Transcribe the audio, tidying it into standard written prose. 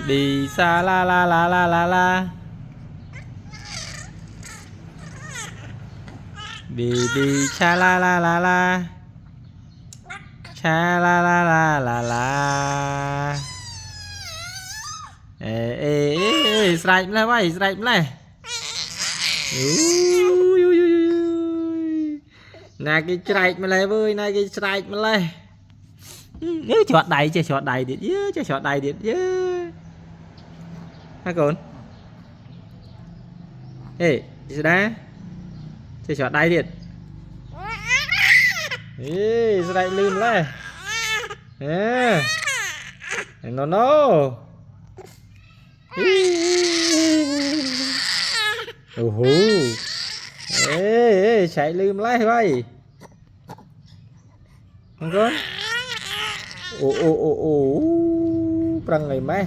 Baby sa la la la la la la. Baby cha la la la la. Cha la la la la la. Ê ê ê sạch lại vậy sạch lại. Nè cái sạch mà lại vui này cái sạch mà lại. Nhớ chọt đầy chưa chọt đầy điện chứ cho chọt đầy điện chứ. Hả con? Ê, gì đó? Chưa chọt đầy điện. Ê, sao đây lươn lại. Ê. No. Ê, chạy lươn lại vậy. Không con? Ồ, prang ngày mai.